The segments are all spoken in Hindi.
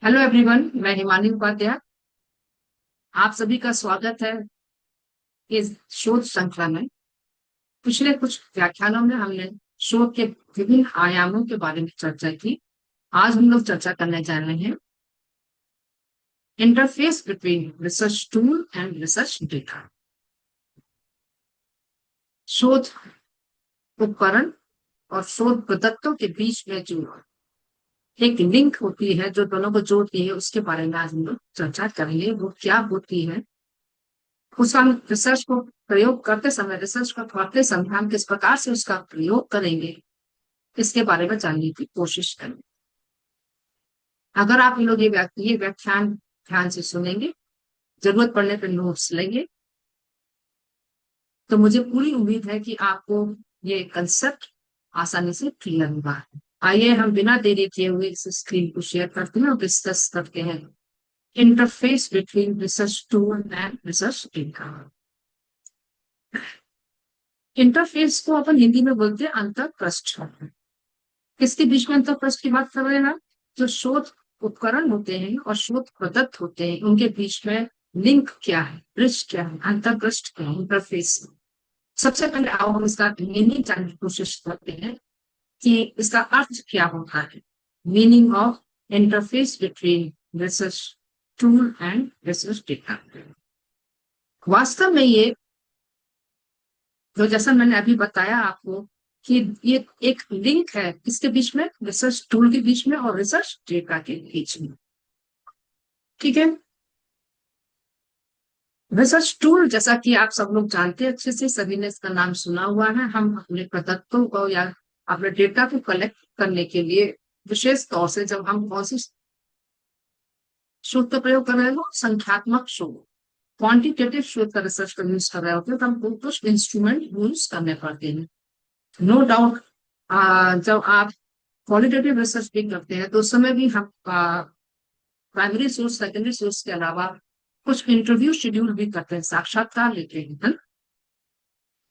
हेलो एवरीवन, मैं हिमानी उपाध्याय। आप सभी का स्वागत है इस शोध श्रृंखला में। पिछले कुछ व्याख्यानों में हमने शोध के विभिन्न आयामों के बारे में चर्चा की। आज हम लोग चर्चा करने जा रहे हैं interface between research tool and research data. शोध उपकरण और शोध प्रदत्तों के बीच में जो एक लिंक होती है, जो दोनों को जोड़ती है, उसके बारे में आज हम लोग चर्चा करेंगे। वो क्या होती है, उस हम रिसर्च को प्रयोग करते समय, रिसर्च को करते समय हम किस प्रकार से उसका प्रयोग करेंगे, इसके बारे में जानने की कोशिश करेंगे। अगर आप लोग ये व्याख्यान ध्यान से सुनेंगे, जरूरत पड़ने पर नोट्स लेंगे, तो मुझे पूरी उम्मीद है कि आपको ये कंसेप्ट आसानी से क्लियर होगा। आइए हम बिना देरी किए हुए इस स्क्रीन को शेयर करते हैं और डिस्कस करते हैं interface between research tool and research data. Interface को अपन हिंदी में बोलते हैं अंतःपृष्ठ। किसके बीच में अंतःपृष्ठ की बात कर रहे हैं ना? जो शोध उपकरण होते हैं और शोध प्रदत्त होते हैं, उनके बीच में लिंक क्या है, ब्रिज क्या है, अंतःपृष्ठ क्या है, इंटरफेस। सबसे पहले आओ हम इसका मीनिंग जानने की कोशिश करते हैं कि इसका अर्थ क्या होता है। Meaning of interface between research tool and research data. वास्तव में ये जो, जैसा मैंने अभी बताया आपको, कि ये एक लिंक है किसके बीच में, रिसर्च टूल के बीच में और रिसर्च डेटा के बीच में। ठीक है। रिसर्च टूल, जैसा कि आप सब लोग जानते हैं अच्छे से, सभी ने इसका नाम सुना हुआ है। हम अपने प्रदत्तों को या अपने डेटा को कलेक्ट करने के लिए, विशेष तौर से जब हम कौन सी शोध का प्रयोग कर रहे हो, संख्यात्मक शोध, क्वांटिटेटिव शोध का रिसर्च का यूज कर रहे होते हैं, तो हमको कुछ इंस्ट्रूमेंट यूज करने पड़ते हैं। नो डाउट, जब आप क्वालिटेटिव रिसर्च भी करते हैं तो उस समय भी हम प्राइमरी सोर्स, सेकेंडरी सोर्स के अलावा कुछ इंटरव्यू शेड्यूल भी करते हैं, साक्षात्कार लेते हैं, है ना?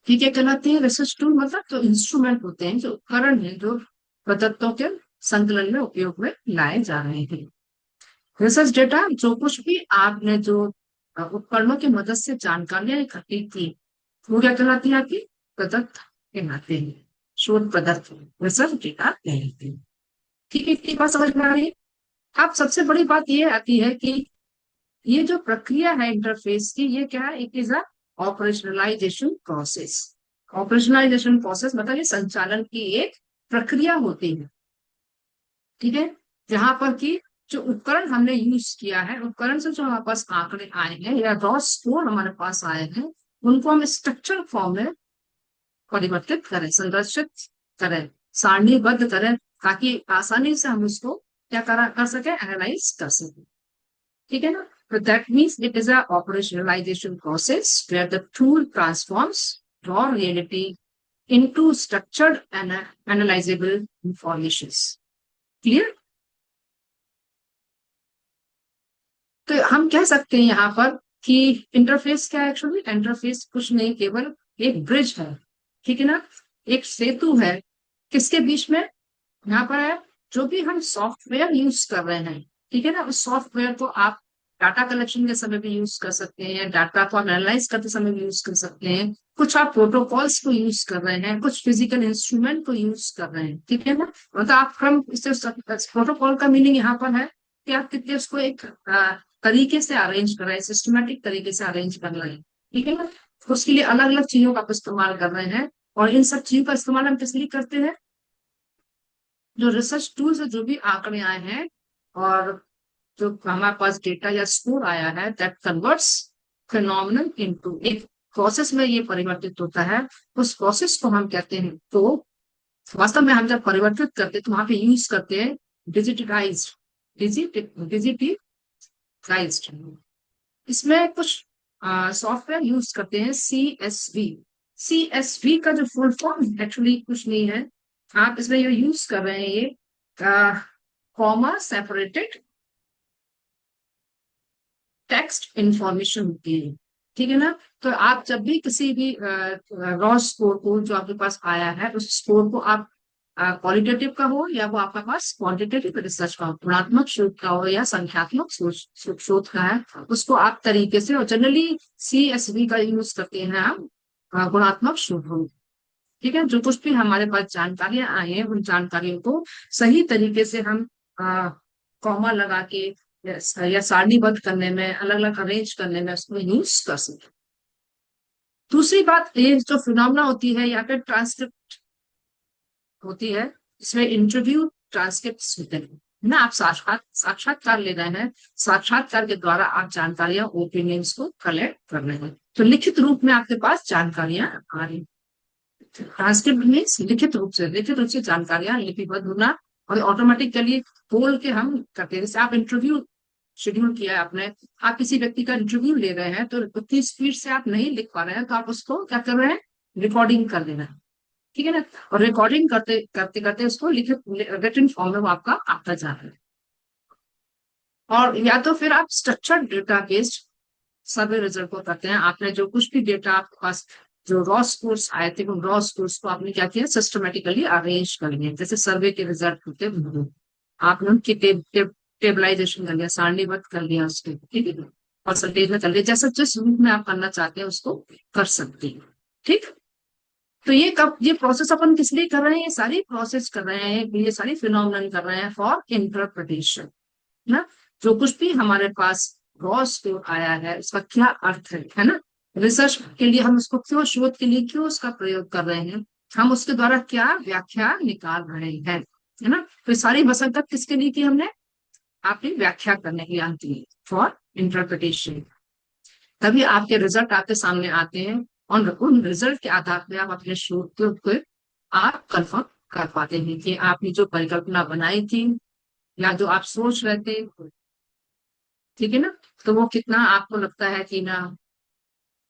ठीक है, कहलाते हैं रिसर्च टूल। मतलब जो इंस्ट्रूमेंट होते हैं, जो उपकरण है, जो प्रदत्तों के संकलन में उपयोग में लाए जा रहे हैं। रिसर्च डेटा, जो कुछ भी आपने जो उपकरणों की मदद से जानकारियां इकट्ठी की, वो क्या कहलाती है? आपकी प्रदत्त कहलाते हैं, शोध प्रदत्त रिसर्च डेटा कहलाते हैं। ठीक है, इतनी बात समझ में आ रही है? अब सबसे बड़ी बात ये आती है कि ये जो प्रक्रिया है इंटरफेस की, ये क्या है? It is a operationalisation process. Operationalisation process मतलब ये संचालन की एक प्रक्रिया होती है। ठीक है, जहां पर कि जो उपकरण हमने यूज किया है, उपकरण से जो हमारे पास आंकड़े आए हैं या रॉ स्कोर हमारे पास आए हैं, उनको हम स्ट्रक्चर फॉर्म में परिवर्तित करें, संरक्षित करें, सारणीबद्ध करें, ताकि आसानी से हम उसको क्या कर सके, एनालाइज कर सके। ठीक है ना? तो that means it is a operationalisation process where the tool transforms raw reality into structured and analysable information. Clear? तो हम कह सकते हैं यहाँ पर कि इंटरफेस क्या है? एक्चुअली इंटरफेस कुछ नहीं, केवल एक ब्रिज है। ठीक है ना? एक सेतु है। किसके बीच में? यहाँ पर है, जो भी हम सॉफ्टवेयर यूज कर रहे हैं, ठीक है ना, उस सॉफ्टवेयर को आप डाटा कलेक्शन के समय भी यूज कर सकते हैं, डाटा को एनालाइज करते समय भी यूज कर सकते हैं, कुछ आप प्रोटोकॉल्स को यूज कर रहे हैं, कुछ फिजिकल इंस्ट्रूमेंट को यूज कर रहे हैं। ठीक है ना? मतलब आप क्रम, इससे प्रोटोकॉल का मीनिंग यहाँ पर है कि आप कितने उसको एक तरीके से अरेंज कर रहे हैं, सिस्टमेटिक तरीके से अरेंज कर रहे हैं। ठीक है ना? तो उसके लिए अलग अलग चीजों का आप इस्तेमाल कर रहे हैं, और इन सब चीजों का इस्तेमाल हम किस लिए करते हैं? जो रिसर्च टूल से जो भी आंकड़े आए हैं और जो हमारे पास डेटा या स्कोर आया है, दैट कन्वर्ट्स फिनोमिनल इनटू, एक प्रोसेस में ये परिवर्तित होता है। उस प्रोसेस को हम कहते हैं, तो वास्तव में हम जब परिवर्तित करते हैं तो वहां पे यूज करते हैं डिजिटाइज्ड, डिजिटाइज्ड। इसमें कुछ सॉफ्टवेयर यूज करते हैं, CSV। CSV का जो फुल फॉर्म एक्चुअली कुछ नहीं है, आप इसमें ये यूज कर रहे हैं, ये कॉमा सेपरेटेड टेक्स्ट इंफॉर्मेशन होती है। ठीक है ना? तो आप जब भी किसी भी रॉ स्कोर को, जो आपके पास आया है, उस स्कोर को आप क्वालिटेटिव का हो या वो आपके पास क्वांटिटेटिव रिसर्च का हो, गुणात्मक शोध का हो या संख्यात्मक शोध का है, उसको आप तरीके से, और जनरली CSV का यूज करते हैं हम गुणात्मक शोध हो। ठीक है, जो कुछ भी हमारे पास जानकारियां आई हैं उन जानकारियों को सही तरीके से हम कॉमा लगा के या सारणीबद्ध करने में, अलग अलग अरेंज करने में उसको यूज कर सकते। दूसरी बात, ये जो फिनोमेना होती है या फिर ट्रांसक्रिप्ट होती है, इसमें इंटरव्यू ट्रांसक्रिप्ट होते हैं ना। आप साक्षात्कार ले रहे हैं, साक्षात्कार के द्वारा आप जानकारियां, ओपिनियंस को कलेक्ट कर रहे हैं, तो लिखित रूप में आपके पास जानकारियां आ रही। ट्रांसक्रिप्ट मीन्स लिखित रूप से जानकारियां लिपिबद्ध होना, और ऑटोमेटिकली बोल के हम करते हैं। जैसे आप इंटरव्यू शेड्यूल किया है आपने, आप किसी व्यक्ति का इंटरव्यू ले रहे हैं, तो उतनी स्पीड से आप नहीं लिख पा रहे हैं, तो आप उसको क्या कर रहे हैं, रिकॉर्डिंग कर देना है। ठीक है ना, और रिकॉर्डिंग करते करते करते उसको लिखित रिटन फॉर्म में वो आपका आता जा रहा है। और या तो फिर आप स्ट्रक्चर्ड डेटा बेस्ड सर्वे रिजल्ट को करते हैं। आपने जो कुछ भी डेटा आपके पास, जो रॉ स्कोर्स आए थे, उन रॉ स्कोर्स को आपने क्या किया, सिस्टमेटिकली अरेंज कर लिया, जैसे सर्वे के रिजल्ट होते हैं, आपने उनकी टेबलाइजेशन कर लिया, सारणीबद्ध कर लिया उसको, ठीक है, परसेंटेज में कर लिया, जैसा जिस रूप में आप करना चाहते हैं उसको कर सकते हैं। ठीक, तो ये प्रोसेस अपन किस लिए कर रहे हैं, ये सारी प्रोसेस कर रहे हैं, ये सारी फिनोमिनन कर रहे हैं फॉर इंटरप्रिटेशन ना। जो कुछ भी हमारे पास रॉ स्कोर आया है उसका क्या अर्थ है ना, रिसर्च के लिए हम उसको क्यों, शोध के लिए क्यों उसका प्रयोग कर रहे हैं, हम उसके द्वारा क्या व्याख्या निकाल रहे हैं, है ना। तो सारी वसंत किसके लिए की हमने, आपकी व्याख्या करने के लिए आती है, फॉर इंटरप्रिटेशन। तभी आपके रिजल्ट आपके सामने आते हैं, और उन रिजल्ट के आधार पर आप अपने शोध को आप कंफर्म कर पाते हैं कि आपने जो परिकल्पना बनाई थी या जो आप सोच रहे थे, ठीक है ना, तो वो कितना आपको लगता है कि ना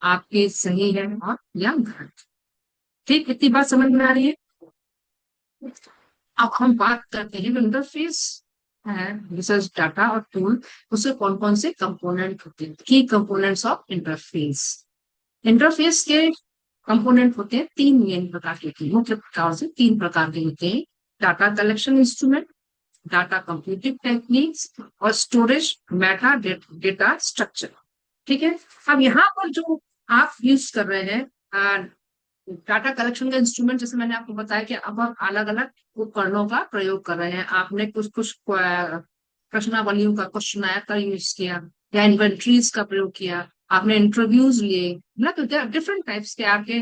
आपके सही है और या गलत। ठीक, इतनी बात समझ में आ रही है। अब हम बात करते हैं इंटरफेस है, रिसर्च डाटा और टूल, उससे कौन कौन से कंपोनेंट होते हैं, की कंपोनेंट्स ऑफ इंटरफेस। इंटरफेस के कंपोनेंट होते हैं तीन मेन प्रकार के, मुख्य प्रकार से तीन प्रकार के होते हैं, data collection instrument, data computing techniques, और स्टोरेज मेटा डेटा स्ट्रक्चर। ठीक है, अब यहाँ पर जो आप यूज कर रहे हैं डाटा कलेक्शन का इंस्ट्रूमेंट, जैसे मैंने आपको बताया कि अब आप अलग अलग उपकरणों का प्रयोग कर रहे हैं, आपने कुछ कुछ प्रश्नावलियों का, क्वेश्चन का यूज किया, या इन्वेंट्रीज का प्रयोग किया, आपने इंटरव्यूज लिए ना, तो डिफरेंट टाइप्स के आपके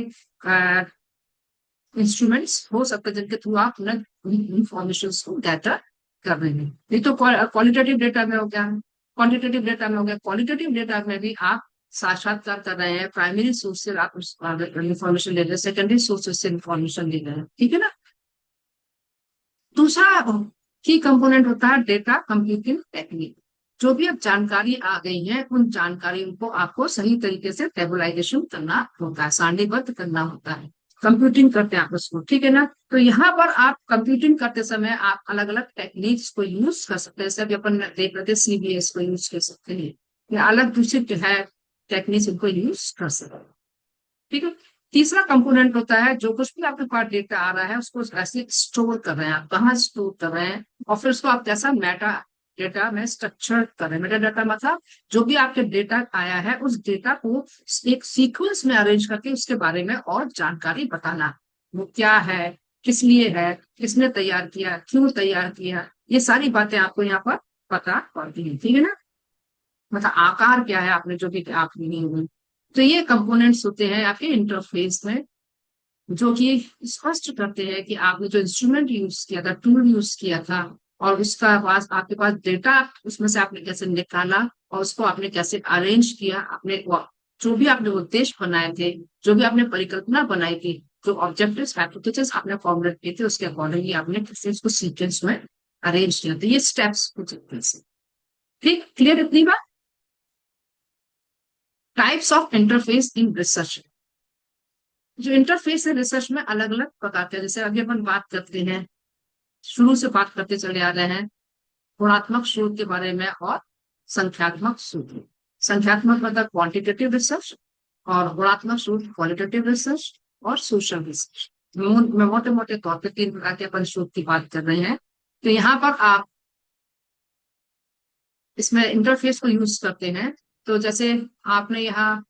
इंस्ट्रूमेंट्स हो सकते हैं जिनके थ्रू आप इंफॉर्मेशन को गैदर कर रहे हैं। ये तो क्वालिटेटिव डेटा में हो गया, क्वांटिटेटिव डेटा में हो गया। क्वालिटेटिव डेटा में भी आप साक्षात्कार कर रहे हैं, प्राइमरी सोर्स से आप इंफॉर्मेशन ले रहे हैं, सेकेंडरी सोर्सेज से इंफॉर्मेशन ले रहे हैं, ठीक है ना। दूसरा की कंपोनेंट होता है डेटा कंप्यूटिंग टेक्निक। जो भी अब जानकारी आ गई है उन जानकारियों को आपको सही तरीके से टेबलाइजेशन करना होता है, सारणीबद्ध करना होता है, कंप्यूटिंग करते हैं आप उसको, ठीक है ना। तो यहाँ पर आप कंप्यूटिंग करते समय आप अलग अलग टेक्निक्स को यूज कर सकते हैं, जैसे अभी अपन देख रहे थे CBS को यूज कर सकते हैं, या अलग दूसरी जो है टेक्निक्स उनको यूज कर सकते हैं, ठीक है। तीसरा कंपोनेंट होता है, जो कुछ भी आपके पास डेटा आ रहा है उसको ऐसे स्टोर कर रहे हैं, आप कहाँ स्टोर कर रहे हैं, और फिर उसको आप कैसा मेटा डेटा में स्ट्रक्चर कर रहे हैं। मेटा डाटा मतलब जो भी आपके डेटा आया है उस डेटा को एक सीक्वेंस में अरेंज करके उसके बारे में और जानकारी बताना, वो क्या है, किस लिए है, किसने तैयार किया, क्यों तैयार किया, ये सारी बातें आपको यहाँ पर पता पड़ती है, ठीक है ना। मतलब आकार क्या है, आपने जो भी आप ली हुई, तो ये कंपोनेंट्स होते हैं आपके इंटरफेस में, जो कि स्पष्ट करते हैं कि आपने जो इंस्ट्रूमेंट यूज किया था, टूल यूज किया था, और उसका पास आपके पास डेटा, उसमें से आपने कैसे निकाला और उसको आपने कैसे अरेंज किया, आपने जो भी आपने उद्देश्य बनाए थे, जो भी आपने परिकल्पना बनाई थी, जो ऑब्जेक्टिव्स हाइपोथेसिस आपने फॉर्मुलेट किए थे, उसके अकॉर्डिंगली आपने कैसे उसको सीक्वेंस में अरेंज किया था। ये स्टेप्स कुछ ठीक क्लियर इतनी बात। Types of interface in research, जो इंटरफेस है रिसर्च में अलग अलग प्रकार के, जैसे अभी अपन बात करते हैं, शुरू से बात करते चले आ रहे हैं गुणात्मक शोध के बारे में और संख्यात्मक शोध। संख्यात्मक मतलब क्वांटिटेटिव रिसर्च, और गुणात्मक शोध क्वालिटेटिव रिसर्च और सोशल रिसर्च। मैं मोटे मोटे तौर पे तीन प्रकार के अपन शोध की बात कर रहे हैं। तो यहाँ पर आप इसमें इंटरफेस को यूज करते हैं। तो जैसे आपने यहाँ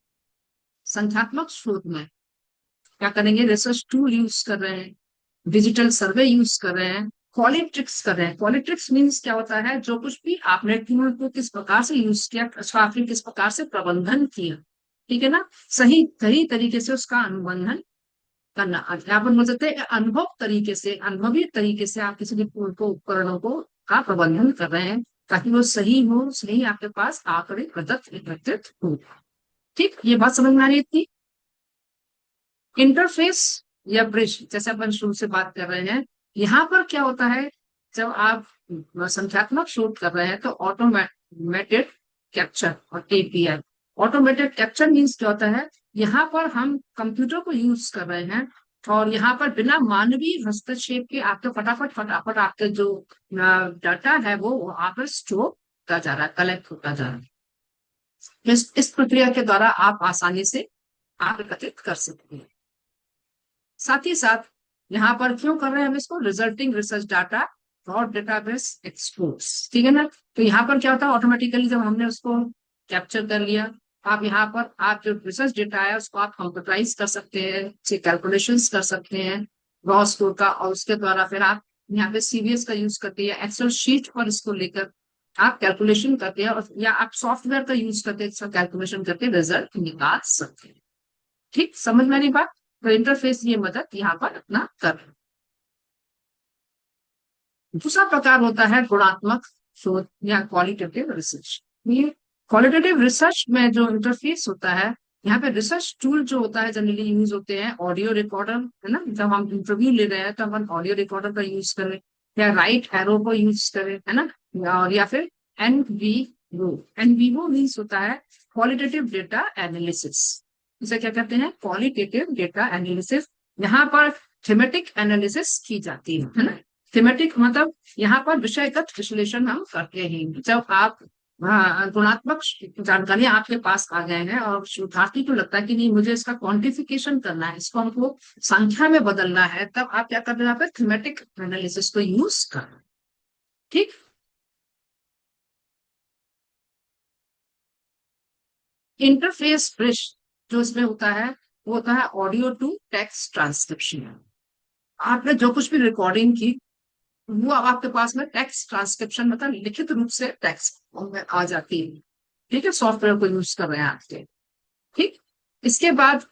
संख्यात्मक शोध में क्या करेंगे, रिसर्च टूल यूज कर रहे हैं, डिजिटल सर्वे यूज कर रहे हैं, क्वालिट्रिक्स कर रहे हैं। क्वालिट्रिक्स मीन्स क्या होता है, जो कुछ भी आपने टूल को किस प्रकार से यूज किया, उसका आपने किस प्रकार से प्रबंधन किया, ठीक है ना, सही सही तरीके से उसका अनुबंधन करना। अध्यापन हो सकते हैं अनुभव तरीके से, अनुभवी तरीके से आप किसी भी टूल को, उपकरणों को का प्रबंधन कर रहे हैं, ताकि वो सही हो, सही आपके पास आंकड़े प्रदत्त एकत्रित हो। ठीक, ये बात समझ में आ रही थी। इंटरफेस या ब्रिज, जैसे अपन शुरू से बात कर रहे हैं, यहाँ पर क्या होता है, जब आप संख्यात्मक शोध कर रहे हैं तो ऑटोमेटेड कैप्चर और एपीआई। ऑटोमेटेड कैप्चर मीन्स क्या होता है, यहाँ पर हम कंप्यूटर को यूज कर रहे हैं और यहाँ पर बिना मानवीय हस्तक्षेप के आपके फटाफट फटाफट आपके जो डाटा है वो वहां पर स्टोर होता जा रहा है, कलेक्ट होता जा रहा है। इस प्रक्रिया के द्वारा आप आसानी से आप एकत्रित कर सकते हैं। साथ ही साथ यहाँ पर क्यों कर रहे हैं हम इसको, रिजल्टिंग रिसर्च डाटा और डेटाबेस एक्सपोर्ट्स, ठीक है ना। तो यहाँ पर क्या होता है, ऑटोमेटिकली जब हमने उसको कैप्चर कर लिया, आप यहाँ पर आप जो रिसर्च डेटा है उसको आप कंप्यूटराइज कर सकते हैं, कैलकुलेशंस कर सकते हैं रॉ स्कोर का, और उसके द्वारा फिर आप यहाँ पे सीवीएस का यूज करते हैं, एक्सेल शीट पर इसको लेकर आप कैलकुलेशन करते हैं, और या आप सॉफ्टवेयर का यूज करके इसका कैलकुलेशन करके रिजल्ट निकाल सकते हैं। ठीक, समझ में नहीं बात। तो इंटरफेस ये मदद यहाँ पर अपना कर। दूसरा प्रकार होता है गुणात्मक शोध या क्वालिटेटिव रिसर्च। ये क्वालिटेटिव रिसर्च में जो इंटरफेस होता है, यहाँ पे रिसर्च टूल जो होता है जनरली यूज होते हैं ऑडियो रिकॉर्डर, है ना, जब हम इंटरव्यू ले रहे हैं तो हम ऑडियो रिकॉर्डर का यूज करें, या राइट एरो को यूज करें, है ना, और या फिर एनवीओ। एनवीओ मीन्स होता है क्वालिटेटिव डेटा एनालिसिस। इसे क्या कहते हैं, क्वालिटेटिव डेटा एनालिसिस। यहाँ पर थीमेटिक एनालिसिस की जाती है ना। थीमेटिक मतलब यहाँ पर विषयगत विश्लेषण हम करते हैं। जब आप गुणात्मक जानकारी आपके पास आ गए हैं और शोधार्थी को लगता है कि नहीं मुझे इसका क्वांटिफिकेशन करना है, इसको हमको संख्या में बदलना है, तब आप क्या करते हैं, यहाँ पे थीमेटिक एनालिसिस को यूज कर। ठीक, इंटरफेस ब्रिज जो इसमें होता है वो होता है ऑडियो टू टेक्स्ट ट्रांसक्रिप्शन। आपने जो कुछ भी रिकॉर्डिंग की वो अब आपके पास में टेक्स्ट ट्रांसक्रिप्शन मतलब लिखित रूप से टेक्स्ट में आ जाती है। ठीक है, सॉफ्टवेयर को यूज कर रहे हैं आपके। ठीक, इसके बाद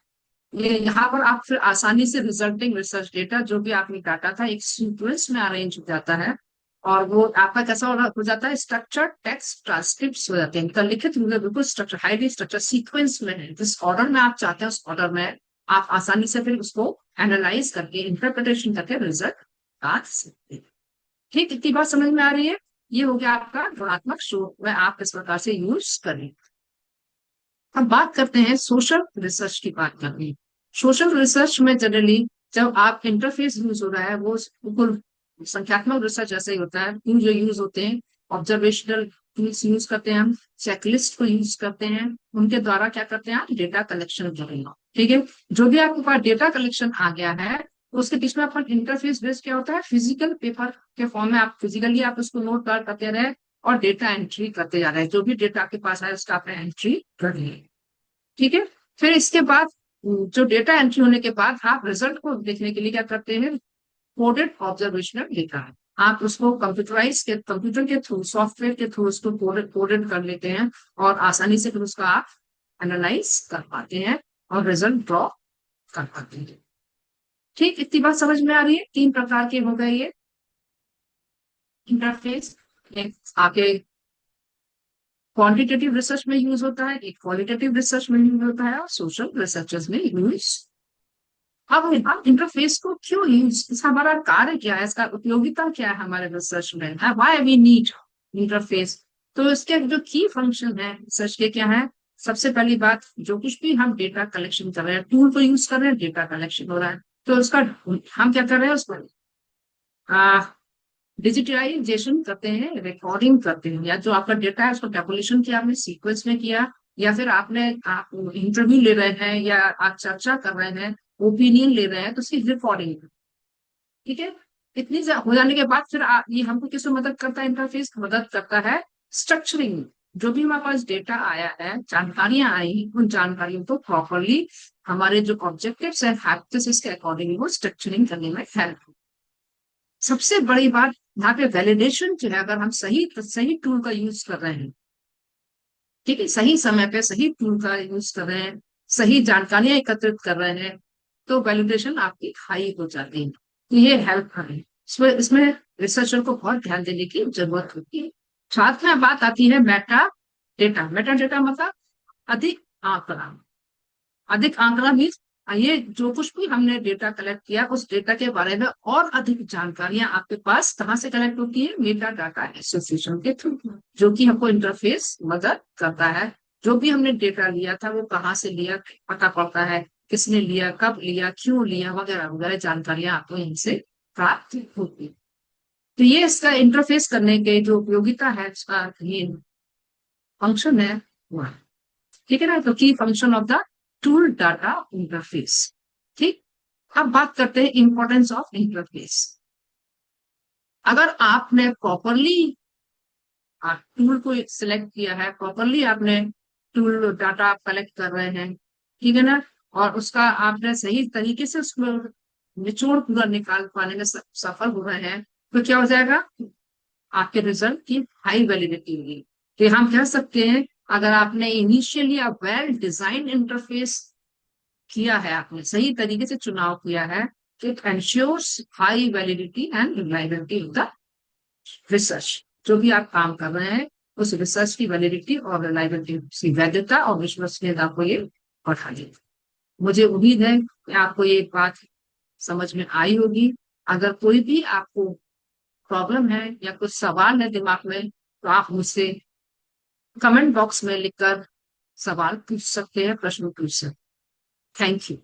ये यहाँ पर आप फिर आसानी से रिजल्टिंग रिसर्च डेटा जो भी आपने डाटा था एक सीक्वेंस में अरेंज हो जाता है, और वो आपका कैसा हो जाता है, स्ट्रक्चर टेक्स्ट ट्रांसक्रिप्ट हो जाते हैं, मतलब लिखित रूप में बिल्कुल स्ट्रक्चर, हाईली स्ट्रक्चर सीक्वेंस में है, जिस ऑर्डर में आप चाहते हैं उस ऑर्डर में आप आसानी से फिर उसको एनालाइज करके इंटरप्रिटेशन करके रिजल्ट आ सकते हैं। ठीक, इतनी बात समझ में आ रही है। ये हो गया आपका गुणात्मक शोध में आप इस प्रकार से यूज करें। अब बात करते हैं सोशल रिसर्च की बात करते हैं। सोशल रिसर्च में जनरली जब आप इंटरफेस यूज हो रहा है वो बिल्कुल संख्यात्मक रिसर्च जैसे ही होता है। टूल जो यूज होते हैं ऑब्जर्वेशनल टूल्स यूज करते हैं, हम चेकलिस्ट को यूज करते हैं, उनके द्वारा क्या करते हैं आप डेटा कलेक्शन करेंगे। ठीक है, जो भी आपके पास डेटा कलेक्शन आ गया है उसके बीच में अपन इंटरफेस बेस्ड क्या होता है, फिजिकल पेपर के फॉर्म में आप फिजिकली आप उसको नोट डाउन करते रहे और डेटा एंट्री करते जा रहे हैं, जो भी डेटा आपके पास है उसका आपने एंट्री कर लिया। ठीक है, फिर इसके बाद जो डेटा एंट्री होने के बाद आप रिजल्ट को देखने के लिए क्या करते हैं, कोडेड ऑब्जर्वेशनल डेटा है, आप उसको कंप्यूटराइज के कंप्यूटर के थ्रू सॉफ्टवेयर के थ्रू उसको कोडेड कर लेते हैं और आसानी से फिर उसका आप एनालाइज कर पाते हैं और रिजल्ट ड्रॉ कर पाते हैं। ठीक, इतनी बात समझ में आ रही है। तीन प्रकार के हो गए ये इंटरफेस। आगे क्वांटिटेटिव रिसर्च में यूज होता है, एक क्वालिटेटिव रिसर्च में यूज होता है और सोशल रिसर्चेस में यूज। अब इंटरफेस को क्यों यूज, इसका हमारा कार्य क्या है, इसका उपयोगिता क्या है हमारे रिसर्च में, व्हाई वी नीड इंटरफेस। तो इसके जो की फंक्शन है रिसर्च के क्या है, सबसे पहली बात जो कुछ भी हम डेटा कलेक्शन कर रहे हैं, टूल को यूज कर रहे हैं, डेटा कलेक्शन हो रहा है, तो उसका हम क्या कर रहे हैं, उसको डिजिटलाइजेशन करते हैं, रिकॉर्डिंग करते हैं, या जो आपका डेटा है उसको टेबुलेशन किया आपने सीक्वेंस में किया, या फिर आपने आप इंटरव्यू ले रहे हैं या आप चर्चा कर रहे हैं ओपिनियन ले रहे हैं तो उसकी रिकॉर्डिंग, ठीक है। हो जाने के बाद फिर ये हमको किस में मदद करता है, इंटरफेस मदद करता है स्ट्रक्चरिंग। जो भी हमारे पास डेटा आया है, जानकारियां आई, उन जानकारियों को प्रॉपरली हमारे जो ऑब्जेक्टिव्स है हैप्टिस के अकॉर्डिंग वो स्ट्रक्चरिंग करने में हेल्प। सबसे बड़ी बात यहाँ पे वैलिडेशन जो है, अगर हम सही टूल का यूज कर रहे हैं, ठीक है, सही समय पे सही टूल का यूज कर रहे हैं, सही जानकारियां एकत्रित कर रहे हैं, तो वैलिडेशन आपकी हाई हो जाती है। तो ये हेल्प करें, इसमें इसमें रिसर्चर को बहुत ध्यान देने की जरूरत होती है। साथ में बात आती है मेटा डेटा। मेटा डेटा मतलब अधिक आंकड़ा। अधिक आंकड़ा मीन्स ये जो कुछ भी हमने डेटा कलेक्ट किया उस डेटा के बारे में और अधिक जानकारियां आपके पास कहाँ से कलेक्ट होती है, मेटा डाटा एसोसिएशन के थ्रू, जो कि हमको इंटरफेस मदद करता है। जो भी हमने डेटा लिया था वो कहाँ से लिया पता पड़ता है, किसने लिया, कब लिया, क्यों लिया, वगैरह वगैरह जानकारियां आपको इनसे प्राप्त होती है। तो ये इसका इंटरफेस करने के जो उपयोगिता है, इसका ये फंक्शन है वह, ठीक है ना। तो की function of the tool data interface. ठीक, अब बात करते हैं इंपॉर्टेंस ऑफ इंटरफेस। अगर आपने प्रॉपरली टूल को सिलेक्ट किया है, प्रॉपरली आपने टूल डाटा कलेक्ट कर रहे हैं, ठीक है ना, और उसका आपने सही तरीके से उसको निचोड़ पूरा निकाल पाने में सफल हो रहे हैं, तो क्या हो जाएगा, आपके रिजल्ट की हाई वैलिडिटी होगी। तो हम कह सकते हैं अगर आपने इनिशियली वेल डिजाइन इंटरफेस किया है, आपने सही तरीके से चुनाव किया है, it ensures high validity and reliability of the research. जो भी आप काम कर रहे हैं उस रिसर्च की वैलिडिटी और रिलायबिलिटी, उसकी वैधता और विश्वसनीयता को ये बढ़ा देगा। मुझे उम्मीद है कि आपको ये बात समझ में आई होगी। अगर कोई भी आपको प्रॉब्लम है या कुछ सवाल है दिमाग में, तो आप मुझसे कमेंट बॉक्स में लिखकर सवाल पूछ सकते हैं, प्रश्न पूछ सकते हैं। Thank you.